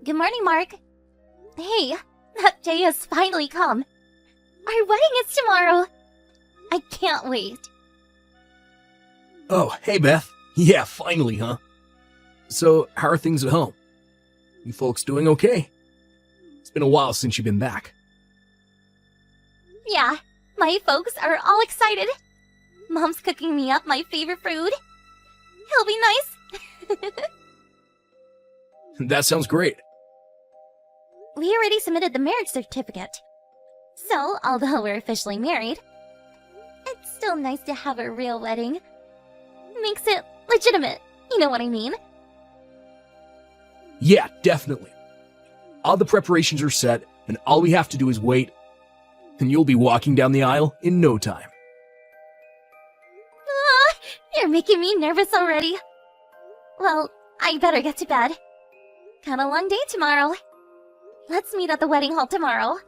Good morning, Mark. Hey, that day has finally come. Our wedding is tomorrow. I can't wait. Oh, hey Beth. Yeah, finally, huh? So, how are things at home? You folks doing okay? It's been a while since you've been back. Yeah, my folks are all excited. Mom's cooking me up my favorite food. It'll be nice. That sounds great. We already submitted the marriage certificate. So, although we're officially married, it's still nice to have a real wedding. Makes it legitimate, you know what I mean? Yeah, definitely. All the preparations are set, and all we have to do is wait, and you'll be walking down the aisle in no time. You're making me nervous already. Well, I better get to bed. Got a long day tomorrow. Let's meet at the wedding hall tomorrow.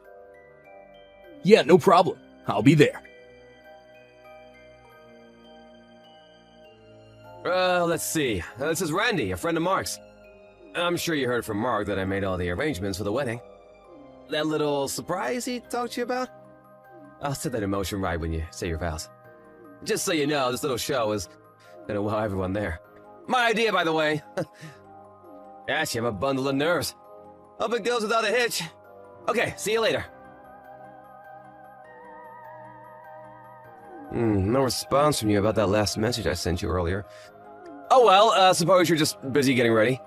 Yeah, no problem. I'll be there. Let's see. This is Randy, a friend of Mark's. I'm sure you heard from Mark that I made all the arrangements for the wedding. That little surprise he talked to you about? I'll set that in motion right when you say your vows. Just so you know, this little show is gonna wow everyone there. My idea, by the way. Actually, I'm a bundle of nerves. Hope it goes without a hitch. Okay, see you later. No response from you about that last message I sent you earlier. Oh well, suppose you're just busy getting ready.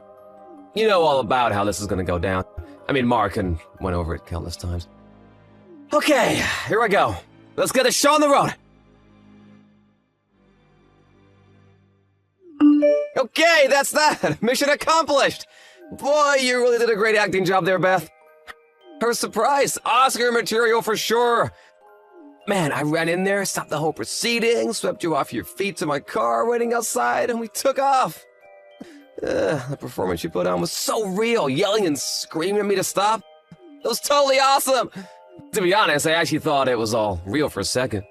You know all about how this is gonna go down. I mean, Mark and went over it countless times. Okay, here I go. Let's get the show on the road. Okay, that's that. Mission accomplished. Boy, you really did a great acting job there, Beth. Her surprise, Oscar material for sure. Man, I ran in there, stopped the whole proceeding, swept you off your feet to my car waiting outside, and we took off. The performance you put on was so real, yelling and screaming at me to stop. It was totally awesome. To be honest, I actually thought it was all real for a second.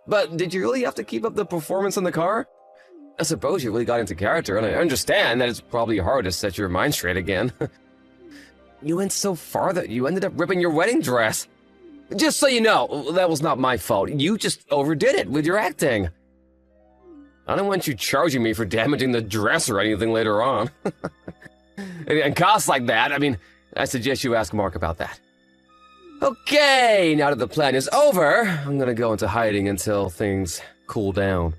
But did you really have to keep up the performance in the car? I suppose you really got into character, and I understand that it's probably hard to set your mind straight again. You went so far that you ended up ripping your wedding dress. Just so you know, that was not my fault. You just overdid it with your acting. I don't want you charging me for damaging the dress or anything later on. And costs like that, I mean, I suggest you ask Mark about that. Okay, now that the plan is over, I'm gonna go into hiding until things cool down.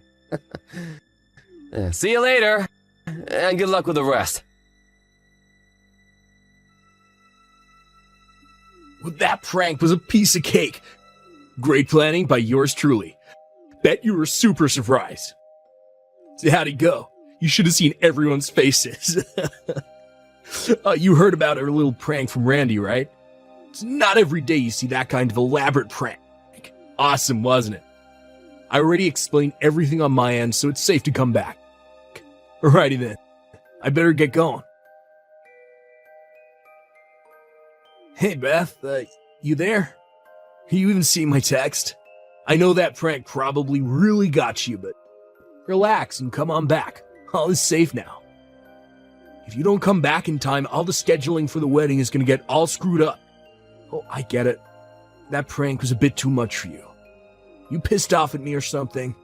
See you later, and good luck with the rest. Well, that prank was a piece of cake. Great planning by yours truly. Bet you were super surprised. So how'd it go? You should have seen everyone's faces. You heard about our little prank from Randy, right? It's not every day you see that kind of elaborate prank. Awesome, wasn't it? I already explained everything on my end, so it's safe to come back. Alrighty then. I better get going. Hey Beth, you there? You even see my text? I know that prank probably really got you, but relax and come on back. All is safe now. If you don't come back in time, all the scheduling for the wedding is gonna get all screwed up. Oh, I get it. That prank was a bit too much for you. You pissed off at me or something?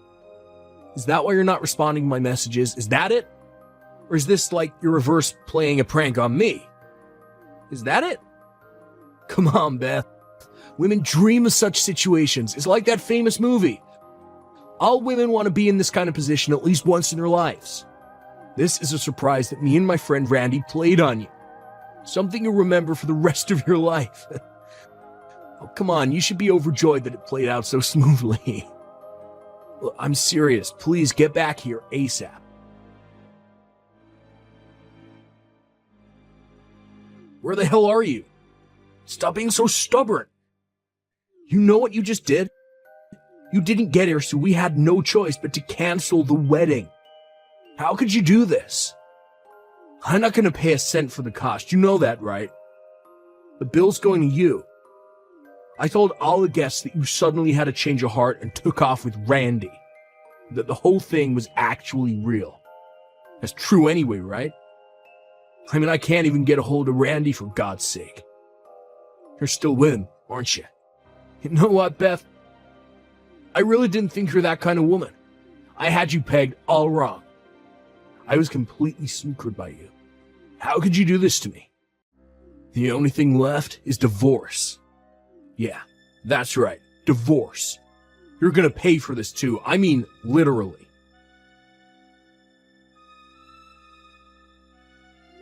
Is that why you're not responding to my messages? Is that it? Or is this like your reverse playing a prank on me? Is that it? Come on, Beth. Women dream of such situations. It's like that famous movie. All women want to be in this kind of position at least once in their lives. This is a surprise that me and my friend Randy played on you. Something you'll remember for the rest of your life. Oh, come on, you should be overjoyed that it played out so smoothly. Look, I'm serious. Please get back here ASAP. Where the hell are you? Stop being so stubborn. You know what you just did? You didn't get here, so we had no choice but to cancel the wedding. How could you do this? I'm not gonna pay a cent for the cost. You know that, right? The bill's going to you. I told all the guests that you suddenly had a change of heart and took off with Randy. That the whole thing was actually real. That's true anyway, right? I mean, I can't even get a hold of Randy, for God's sake. You're still with him, aren't you? You know what, Beth? I really didn't think you're that kind of woman. I had you pegged all wrong. I was completely snookered by you. How could you do this to me? The only thing left is divorce. Yeah, that's right, divorce. You're gonna pay for this too. I mean, literally.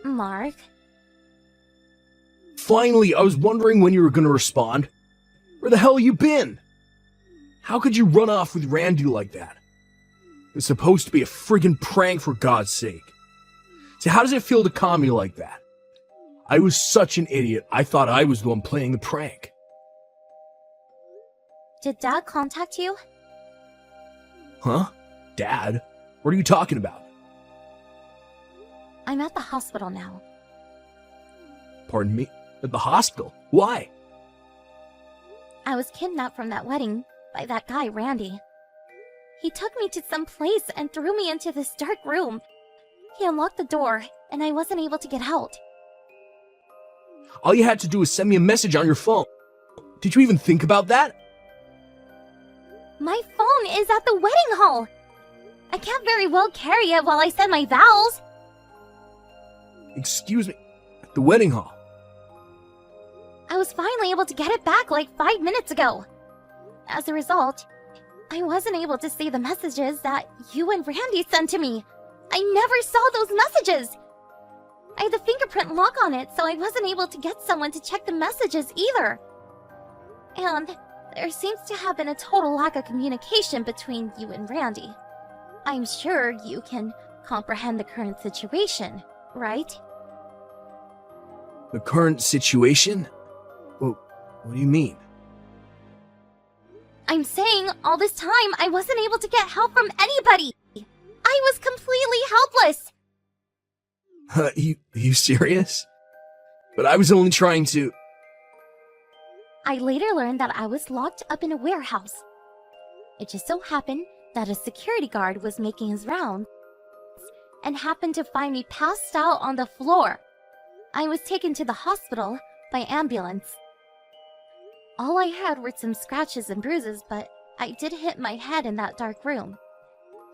Mark, Finally, I was wondering when you were gonna respond. Where the hell you been? How could you run off with Randy like that? It was supposed to be a friggin' prank, for God's sake. So how does it feel to calm me like that? I was such an idiot. I thought I was the one playing the prank. did Dad contact you? Huh? Dad? What are you talking about? I'm at the hospital now. Pardon me? At the hospital? Why? I was kidnapped from that wedding by that guy, Randy. He took me to some place and threw me into this dark room. He unlocked the door, and I wasn't able to get out. All you had to do was send me a message on your phone. Did you even think about that? My phone is at the wedding hall. I can't very well carry it while I said my vows. Excuse me? At the wedding hall? I was finally able to get it back like 5 minutes ago. As a result, I wasn't able to see the messages that you and Randy sent to me. I never saw those messages. I had the fingerprint lock on it, so I wasn't able to get someone to check the messages either. And there seems to have been a total lack of communication between you and Randy. I'm sure you can comprehend the current situation, right? The current situation? Well, what do you mean? I'm saying all this time I wasn't able to get help from anybody. I was completely helpless. You serious? But I was only trying to... I later learned that I was locked up in a warehouse. It just so happened that a security guard was making his rounds and happened to find me passed out on the floor. I was taken to the hospital by ambulance. All I had were some scratches and bruises, but I did hit my head in that dark room.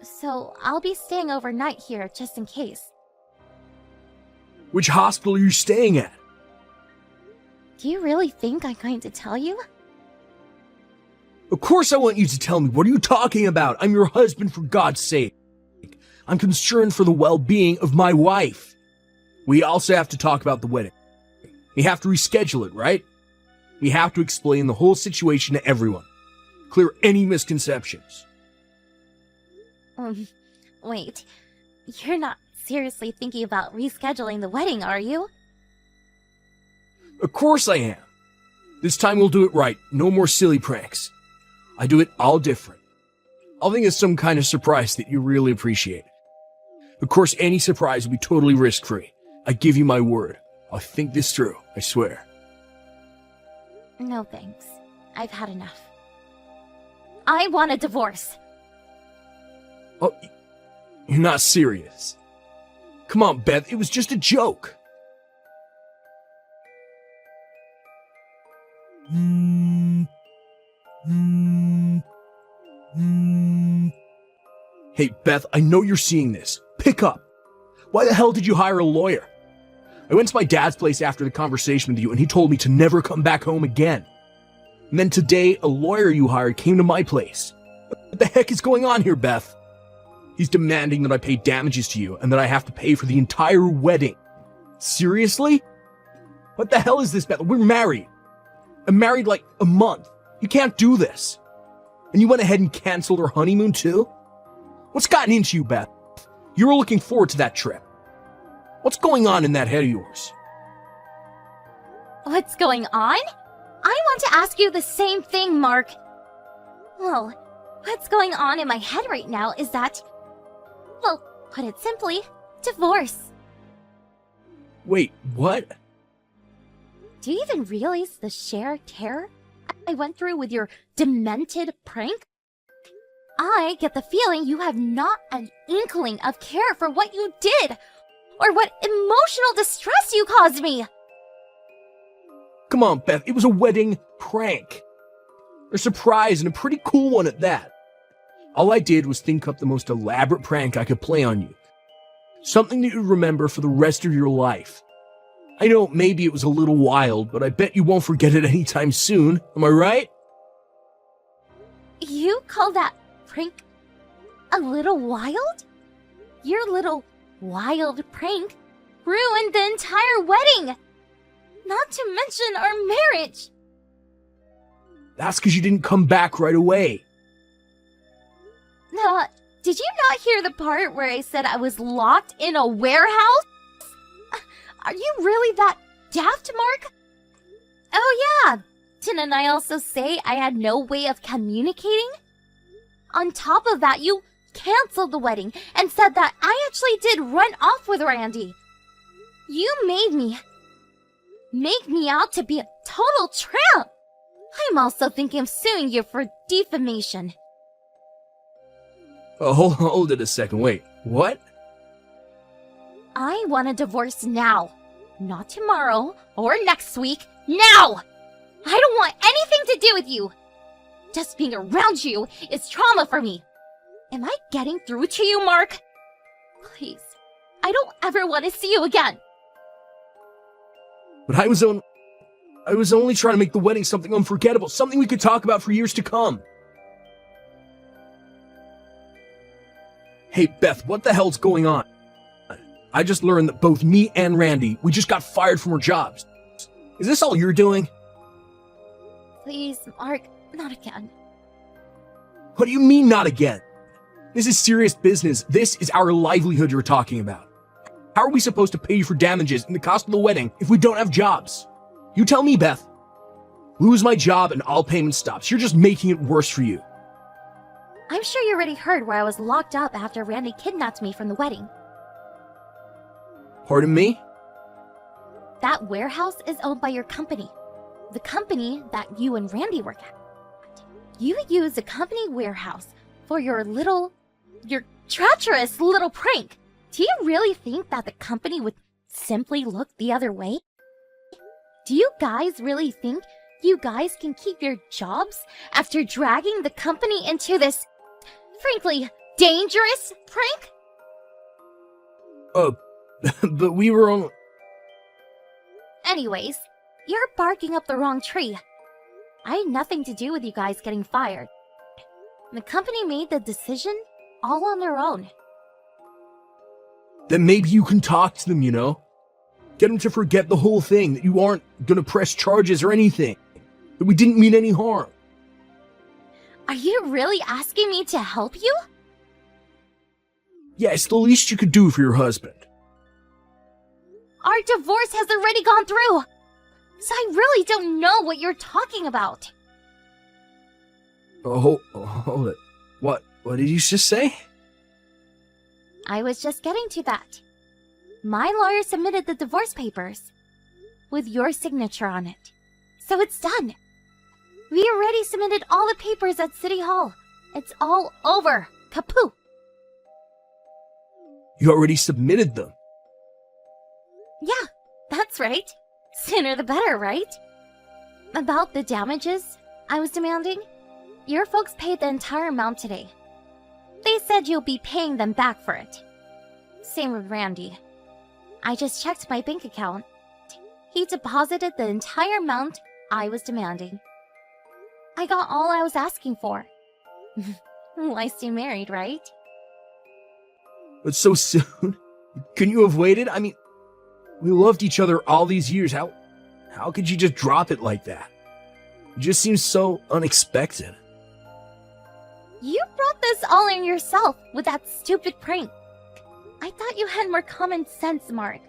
So I'll be staying overnight here just in case. Which hospital are you staying at? Do you really think I'm going to tell you? Of course I want you to tell me. What are you talking about? I'm your husband, for God's sake. I'm concerned for the well-being of my wife. We also have to talk about the wedding. We have to reschedule it, right? We have to explain the whole situation to everyone. Clear any misconceptions. Wait. You're not seriously thinking about rescheduling the wedding, are you? Of course I am. This time we'll do it right. No more silly pranks. I do it all different. I'll think of some kind of surprise that you really appreciate. Of course, any surprise will be totally risk-free. I give you my word. I'll think this through, I swear. No thanks. I've had enough. I want a divorce. Oh, you're not serious. Come on, Beth, it was just a joke. Hey, Beth, I know you're seeing this. Pick up. Why the hell did you hire a lawyer? I went to my dad's place after the conversation with you, and he told me to never come back home again. And then today, a lawyer you hired came to my place. What the heck is going on here, Beth? He's demanding that I pay damages to you, and that I have to pay for the entire wedding. Seriously? What the hell is this, Beth? We're married. I'm married like a month. You can't do this. And you went ahead and canceled our honeymoon too? What's gotten into you, Beth? You were looking forward to that trip. What's going on in that head of yours? What's going on? I want to ask you the same thing, Mark. Well, what's going on in my head right now is that, well, put it simply, divorce. Wait, what? Do you even realize the sheer terror I went through with your demented prank? I get the feeling you have not an inkling of care for what you did, or what emotional distress you caused me. Come on, Beth, it was a wedding prank. A surprise and a pretty cool one at that. All I did was think up the most elaborate prank I could play on you. Something that you'd remember for the rest of your life. I know maybe it was a little wild, but I bet you won't forget it anytime soon. Am I right? You call that prank a little wild? Your little wild prank ruined the entire wedding! Not to mention our marriage! That's because you didn't come back right away. Did you not hear the part where I said I was locked in a warehouse? Are you really that daft, Mark? Oh yeah, didn't I also say I had no way of communicating? On top of that, you canceled the wedding and said that I actually did run off with Randy. You made me out to be a total tramp. I'm also thinking of suing you for defamation. Oh, hold it a second. Wait, what? I want a divorce now. Not tomorrow or next week. Now! I don't want anything to do with you. Just being around you is trauma for me. Am I getting through to you, Mark? Please, I don't ever want to see you again. But I was only trying to make the wedding something unforgettable, something we could talk about for years to come. Hey, Beth, what the hell's going on? I just learned that both me and Randy, we just got fired from our jobs. Is this all you're doing? Please, Mark, not again. What do you mean, not again? This is serious business. This is our livelihood you're talking about. How are we supposed to pay you for damages and the cost of the wedding if we don't have jobs? You tell me, Beth. Lose my job and all payment stops. You're just making it worse for you. I'm sure you already heard where I was locked up after Randy kidnapped me from the wedding. Pardon me? That warehouse is owned by your company. The company that you and Randy work at. You used the company warehouse for your treacherous little prank. Do you really think that the company would simply look the other way? Do you guys really think you guys can keep your jobs after dragging the company into this, frankly, dangerous prank? But we were on... Anyways, you're barking up the wrong tree. I had nothing to do with you guys getting fired. The company made the decision all on their own. Then maybe you can talk to them, you know? Get them to forget the whole thing, that you aren't gonna press charges or anything. That we didn't mean any harm. Are you really asking me to help you? Yeah, it's the least you could do for your husband. Our divorce has already gone through. So I really don't know what you're talking about. Oh, hold it. What did you just say? I was just getting to that. My lawyer submitted the divorce papers with your signature on it. So it's done. We already submitted all the papers at City Hall. It's all over. Kaput. You already submitted them. Yeah, that's right. Sooner the better, right? About the damages I was demanding, your folks paid the entire amount today. They said you'll be paying them back for it. Same with Randy. I just checked my bank account. He deposited the entire amount I was demanding. I got all I was asking for. Why stay married, right? But so soon? Couldn't you have waited? I mean, we loved each other all these years. How could you just drop it like that? It just seems so unexpected. You brought this all in yourself with that stupid prank. I thought you had more common sense, Mark.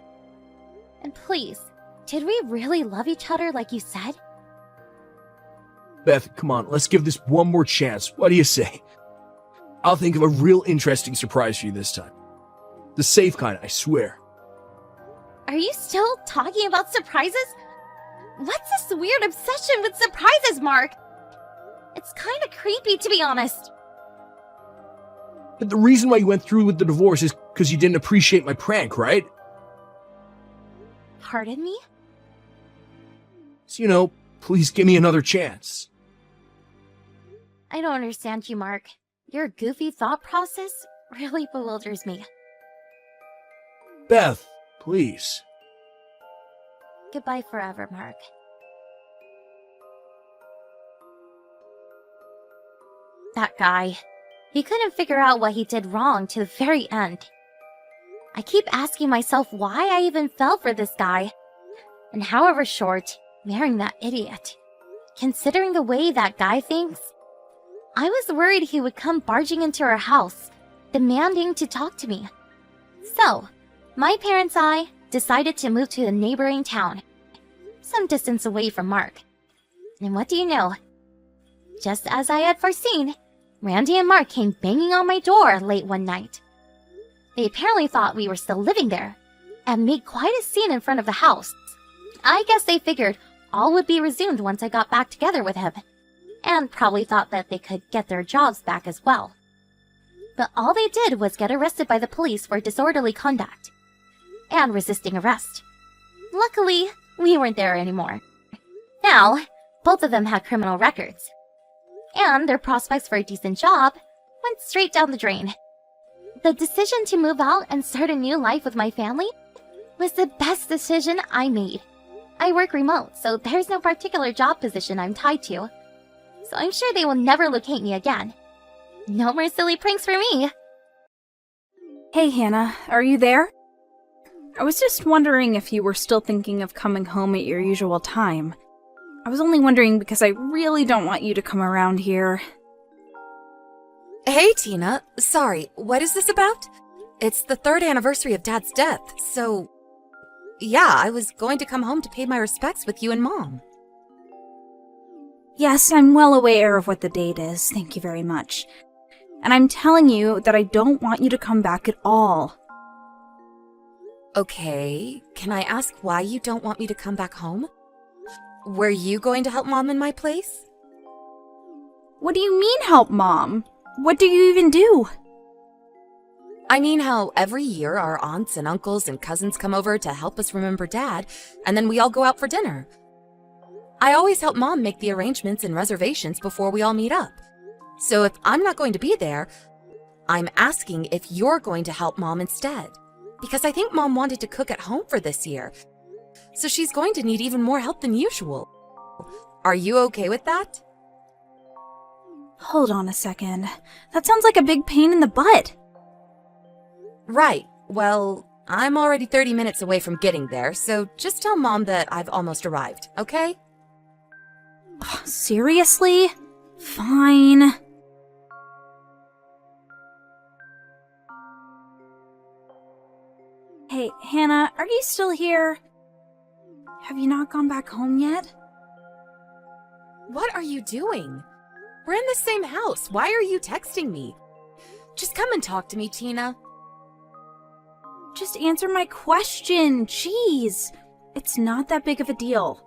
And please, did we really love each other like you said? Beth, come on, let's give this one more chance. What do you say? I'll think of a real interesting surprise for you this time. The safe kind, I swear. Are you still talking about surprises? What's this weird obsession with surprises, Mark? It's kind of creepy, to be honest. But the reason why you went through with the divorce is because you didn't appreciate my prank, right? Pardon me? So, please give me another chance. I don't understand you, Mark. Your goofy thought process really bewilders me. Beth, please. Goodbye forever, Mark. That guy. He couldn't figure out what he did wrong to the very end. I keep asking myself why I even fell for this guy. And however short, marrying that idiot. Considering the way that guy thinks, I was worried he would come barging into our house, demanding to talk to me. So, my parents and I decided to move to a neighboring town, some distance away from Mark. And what do you know? Just as I had foreseen, Randy and Mark came banging on my door late one night. They apparently thought we were still living there, and made quite a scene in front of the house. I guess they figured all would be resumed once I got back together with him, and probably thought that they could get their jobs back as well. But all they did was get arrested by the police for disorderly conduct and resisting arrest. Luckily, we weren't there anymore. Now, both of them had criminal records, and their prospects for a decent job went straight down the drain. The decision to move out and start a new life with my family was the best decision I made. I work remote, so there's no particular job position I'm tied to. So I'm sure they will never locate me again. No more silly pranks for me. Hey, Hannah, are you there? I was just wondering if you were still thinking of coming home at your usual time. I was only wondering because I really don't want you to come around here. Hey, Tina. Sorry, what is this about? It's the 3rd anniversary of Dad's death, so... Yeah, I was going to come home to pay my respects with you and Mom. Yes, I'm well aware of what the date is, thank you very much. And I'm telling you that I don't want you to come back at all. Okay, can I ask why you don't want me to come back home? Were you going to help Mom in my place? What do you mean, help Mom? What do you even do? I mean how every year our aunts and uncles and cousins come over to help us remember Dad, and then we all go out for dinner. I always help Mom make the arrangements and reservations before we all meet up. So if I'm not going to be there, I'm asking if you're going to help Mom instead. Because I think Mom wanted to cook at home for this year, so she's going to need even more help than usual. Are you okay with that? Hold on a second. That sounds like a big pain in the butt. Right. Well, I'm already 30 minutes away from getting there, so just tell Mom that I've almost arrived, okay? Seriously? Fine. Hey, Hannah, are you still here? Have you not gone back home yet? What are you doing? We're in the same house. Why are you texting me? Just come and talk to me, Tina. Just answer my question. Jeez. It's not that big of a deal.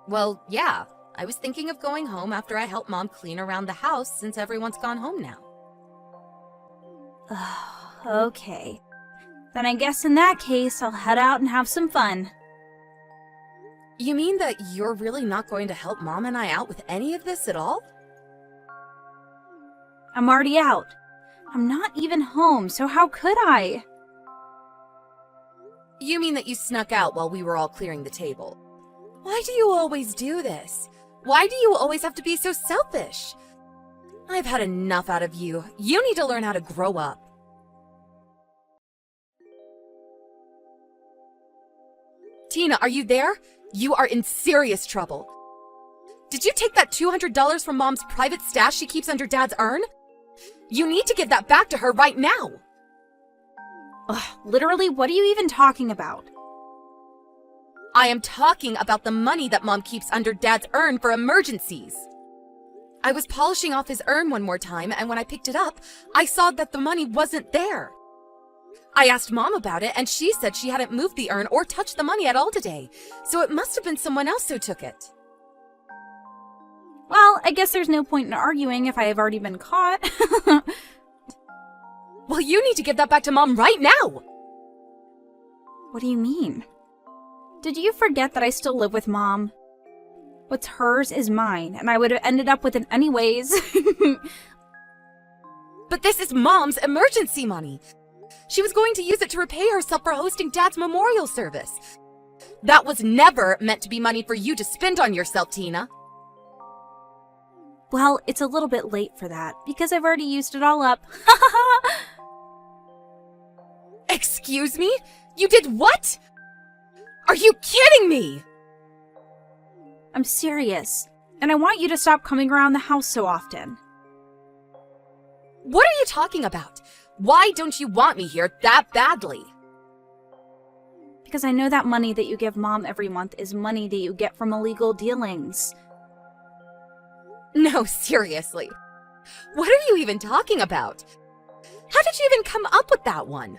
Well, yeah. I was thinking of going home after I help Mom clean around the house since everyone's gone home now. Okay. Then I guess in that case, I'll head out and have some fun. You mean that you're really not going to help Mom and I out with any of this at all? I'm already out. I'm not even home, so how could I? You mean that you snuck out while we were all clearing the table? Why do you always do this? Why do you always have to be so selfish? I've had enough out of you. You need to learn how to grow up. Tina, are you there? You are in serious trouble. Did you take that $200 from Mom's private stash she keeps under Dad's urn? You need to give that back to her right now. Ugh, literally, what are you even talking about? I am talking about the money that Mom keeps under Dad's urn for emergencies. I was polishing off his urn one more time, and when I picked it up, I saw that the money wasn't there. I asked Mom about it, and she said she hadn't moved the urn or touched the money at all today, so it must have been someone else who took it. Well, I guess there's no point in arguing if I have already been caught. Well, you need to give that back to Mom right now! What do you mean? Did you forget that I still live with Mom? What's hers is mine, and I would have ended up with it anyways. But this is Mom's emergency money. She was going to use it to repay herself for hosting Dad's memorial service. That was never meant to be money for you to spend on yourself, Tina. Well, it's a little bit late for that, because I've already used it all up. Excuse me? You did what? Are you kidding me? I'm serious, and I want you to stop coming around the house so often. What are you talking about? Why don't you want me here that badly? Because I know that money that you give Mom every month is money that you get from illegal dealings. No, seriously. What are you even talking about? How did you even come up with that one?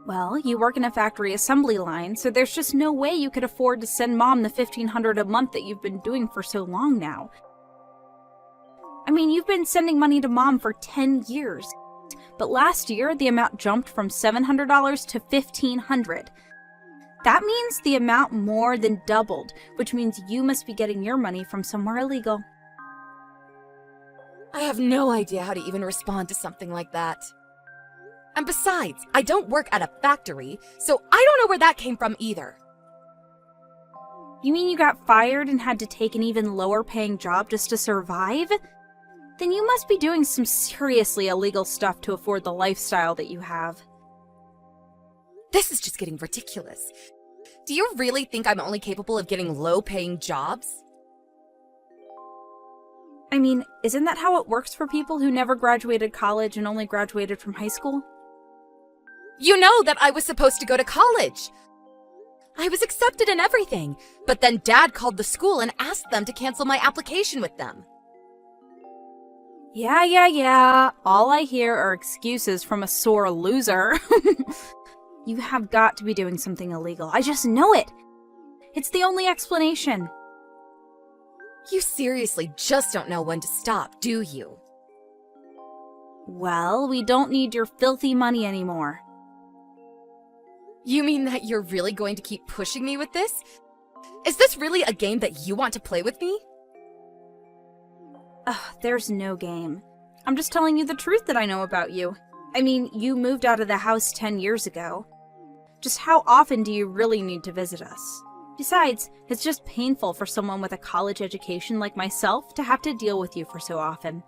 Well, you work in a factory assembly line, so there's just no way you could afford to send Mom the $1,500 a month that you've been doing for so long now. I mean, you've been sending money to Mom for 10 years, but last year the amount jumped from $700 to $1,500. That means the amount more than doubled, which means you must be getting your money from somewhere illegal. I have no idea how to even respond to something like that. And besides, I don't work at a factory, so I don't know where that came from either. You mean you got fired and had to take an even lower paying job just to survive? Then you must be doing some seriously illegal stuff to afford the lifestyle that you have. This is just getting ridiculous. Do you really think I'm only capable of getting low-paying jobs? I mean, isn't that how it works for people who never graduated college and only graduated from high school? You know that I was supposed to go to college. I was accepted and everything, but then Dad called the school and asked them to cancel my application with them. Yeah. All I hear are excuses from a sore loser. You have got to be doing something illegal. I just know it. It's the only explanation. You seriously just don't know when to stop, do you? Well, we don't need your filthy money anymore. You mean that you're really going to keep pushing me with this? Is this really a game that you want to play with me? Ugh, there's no game. I'm just telling you the truth that I know about you. I mean, you moved out of the house 10 years ago. Just how often do you really need to visit us? Besides, it's just painful for someone with a college education like myself to have to deal with you for so often.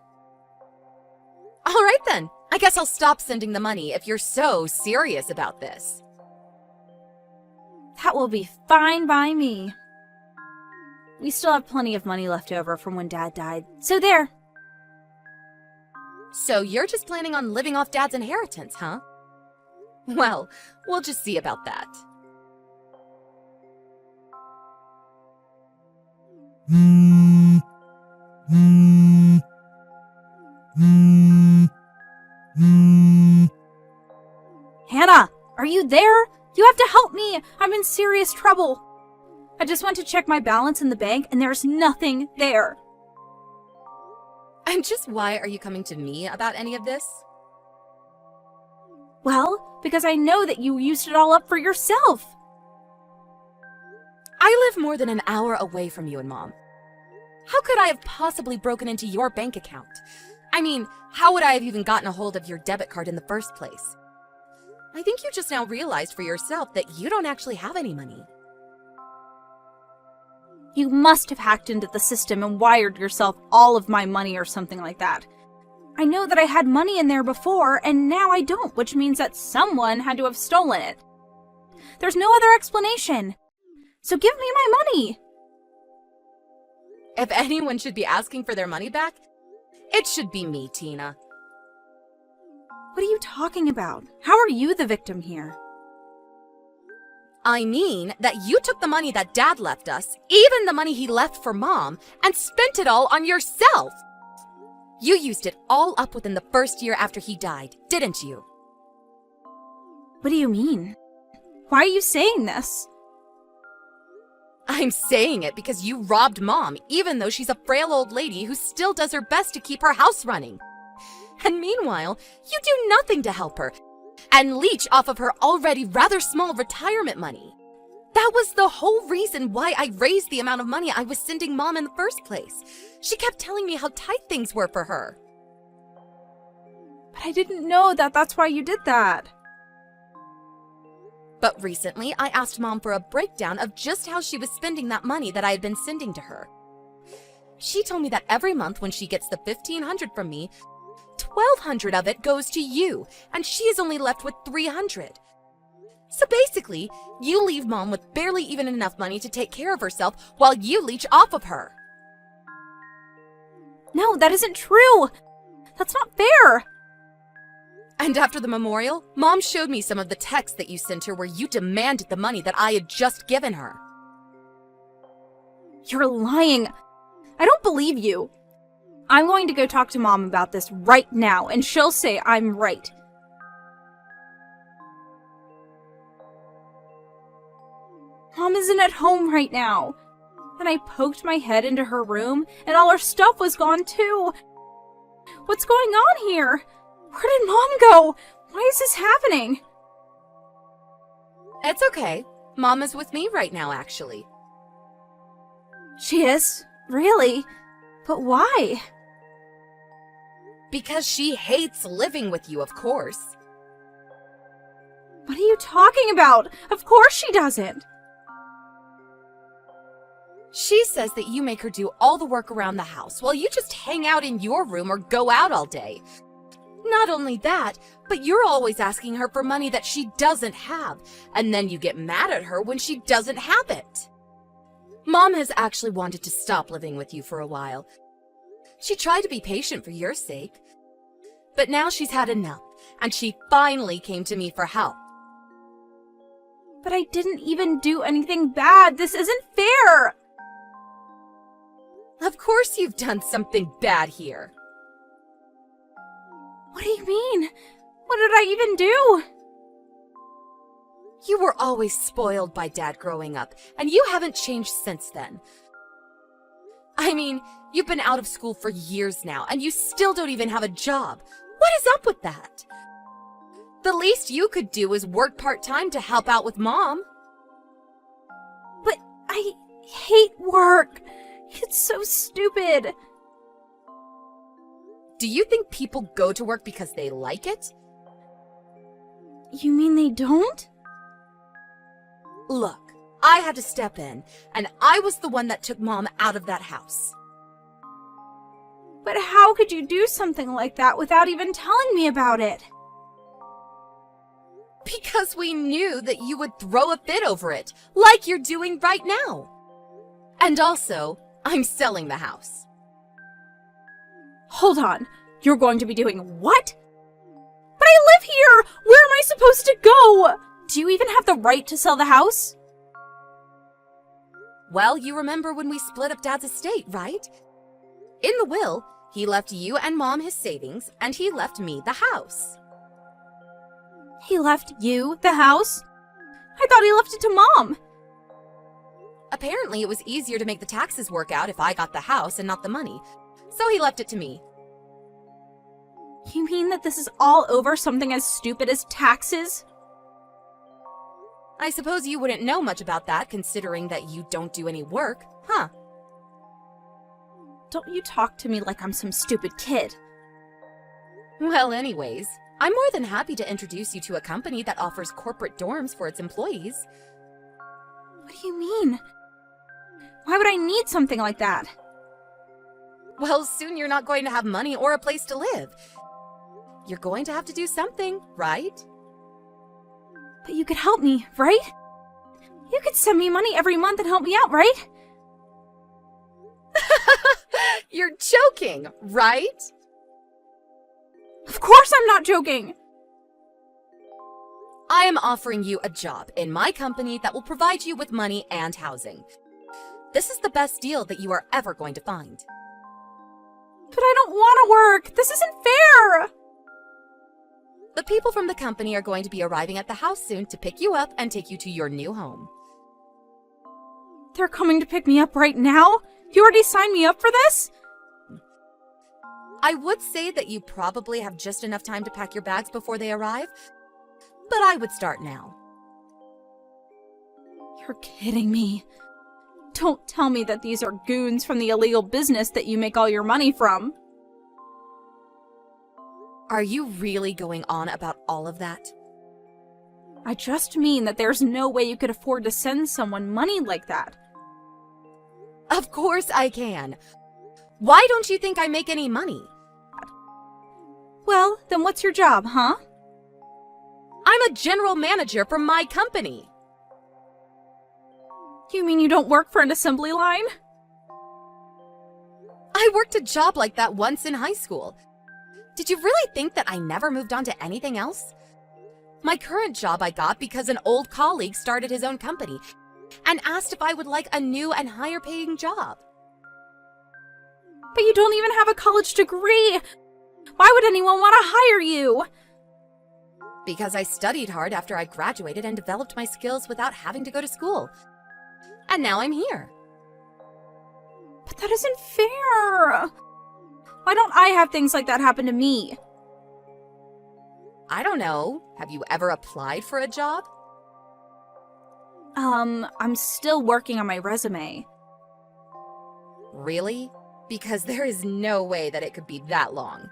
All right then. I guess I'll stop sending the money if you're so serious about this. That will be fine by me. We still have plenty of money left over from when Dad died, so there. So you're just planning on living off Dad's inheritance, huh? Well, we'll just see about that. Hannah, are you there? You have to help me! I'm in serious trouble! I just went to check my balance in the bank and there's nothing there. And just why are you coming to me about any of this? Well, because I know that you used it all up for yourself. I live more than an hour away from you and Mom. How could I have possibly broken into your bank account? I mean, how would I have even gotten a hold of your debit card in the first place? I think you just now realized for yourself that you don't actually have any money. You must have hacked into the system and wired yourself all of my money or something like that. I know that I had money in there before, and now I don't, which means that someone had to have stolen it. There's no other explanation. So give me my money! If anyone should be asking for their money back, it should be me, Tina. What are you talking about? How are you the victim here? I mean that you took the money that Dad left us, even the money he left for Mom, and spent it all on yourself. You used it all up within the first year after he died, didn't you? What do you mean? Why are you saying this? I'm saying it because you robbed Mom, even though she's a frail old lady who still does her best to keep her house running. And meanwhile, you do nothing to help her, and leech off of her already rather small retirement money. That was the whole reason why I raised the amount of money I was sending Mom in the first place. She kept telling me how tight things were for her. But I didn't know that that's why you did that. But recently, I asked Mom for a breakdown of just how she was spending that money that I had been sending to her. She told me that every month when she gets the $1,500 from me, $1,200 of it goes to you, and she is only left with $300. So basically, you leave Mom with barely even enough money to take care of herself while you leech off of her. No, that isn't true. That's not fair. And after the memorial, Mom showed me some of the texts that you sent her where you demanded the money that I had just given her. You're lying. I don't believe you. I'm going to go talk to Mom about this right now, and she'll say I'm right. Mom isn't at home right now. And I poked my head into her room, and all her stuff was gone too. What's going on here? Where did Mom go? Why is this happening? It's okay. Mom is with me right now, actually. She is? Really? But why? Because she hates living with you, of course. What are you talking about? Of course she doesn't. She says that you make her do all the work around the house while you just hang out in your room or go out all day. Not only that, but you're always asking her for money that she doesn't have, and then you get mad at her when she doesn't have it. Mom has actually wanted to stop living with you for a while. She tried to be patient for your sake, but now she's had enough, and she finally came to me for help. But I didn't even do anything bad. This isn't fair. Of course you've done something bad here. What do you mean? What did I even do? You were always spoiled by Dad growing up, and you haven't changed since then. I mean, you've been out of school for years now, and you still don't even have a job. What is up with that? The least you could do is work part-time to help out with Mom. But I hate work. It's so stupid. Do you think people go to work because they like it? You mean they don't? Look, I had to step in, and I was the one that took Mom out of that house. But how could you do something like that without even telling me about it? Because we knew that you would throw a fit over it, like you're doing right now. And also, I'm selling the house. Hold on. You're going to be doing what? But I live here! Where am I supposed to go? Do you even have the right to sell the house? Well, you remember when we split up Dad's estate, right? In the will, he left you and Mom his savings, and he left me the house. He left you the house? I thought he left it to Mom. Apparently, it was easier to make the taxes work out if I got the house and not the money, so he left it to me. You mean that this is all over something as stupid as taxes? I suppose you wouldn't know much about that, considering that you don't do any work, huh? Don't you talk to me like I'm some stupid kid. Well, anyways, I'm more than happy to introduce you to a company that offers corporate dorms for its employees. What do you mean? Why would I need something like that? Well, soon you're not going to have money or a place to live. You're going to have to do something, right? But you could help me, right? You could send me money every month and help me out, right? You're joking, right? Of course I'm not joking! I am offering you a job in my company that will provide you with money and housing. This is the best deal that you are ever going to find. But I don't want to work! This isn't fair! The people from the company are going to be arriving at the house soon to pick you up and take you to your new home. They're coming to pick me up right now? You already signed me up for this? I would say that you probably have just enough time to pack your bags before they arrive, but I would start now. You're kidding me. Don't tell me that these are goons from the illegal business that you make all your money from. Are you really going on about all of that? I just mean that there's no way you could afford to send someone money like that. Of course I can. Why don't you think I make any money? Well, then what's your job, huh? I'm a general manager for my company. You mean you don't work for an assembly line? I worked a job like that once in high school. Did you really think that I never moved on to anything else? My current job I got because an old colleague started his own company and asked if I would like a new and higher paying job. But you don't even have a college degree. Why would anyone want to hire you? Because I studied hard after I graduated and developed my skills without having to go to school. And now I'm here. But that isn't fair. Why don't I have things like that happen to me? I don't know. Have you ever applied for a job? I'm still working on my resume. Really? Because there is no way that it could be that long.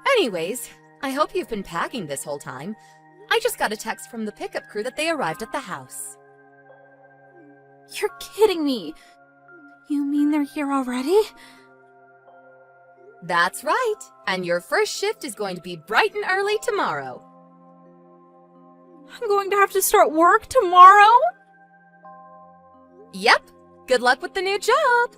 Anyways, I hope you've been packing this whole time. I just got a text from the pickup crew that they arrived at the house. You're kidding me. You mean they're here already? That's right. And your first shift is going to be bright and early tomorrow. I'm going to have to start work tomorrow? Yep. Good luck with the new job.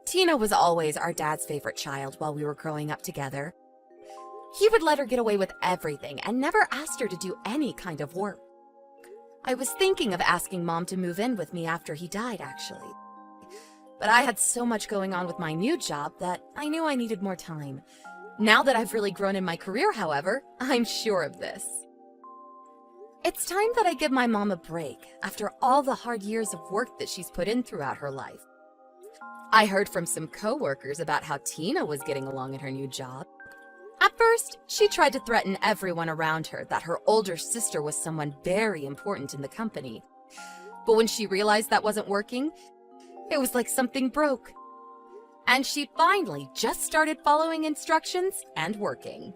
Tina was always our dad's favorite child while we were growing up together. He would let her get away with everything and never asked her to do any kind of work. I was thinking of asking Mom to move in with me after he died, actually. But I had so much going on with my new job that I knew I needed more time. Now that I've really grown in my career, however, I'm sure of this. It's time that I give my mom a break after all the hard years of work that she's put in throughout her life. I heard from some coworkers about how Tina was getting along in her new job. At first, she tried to threaten everyone around her that her older sister was someone very important in the company. But when she realized that wasn't working, it was like something broke. And she finally just started following instructions and working.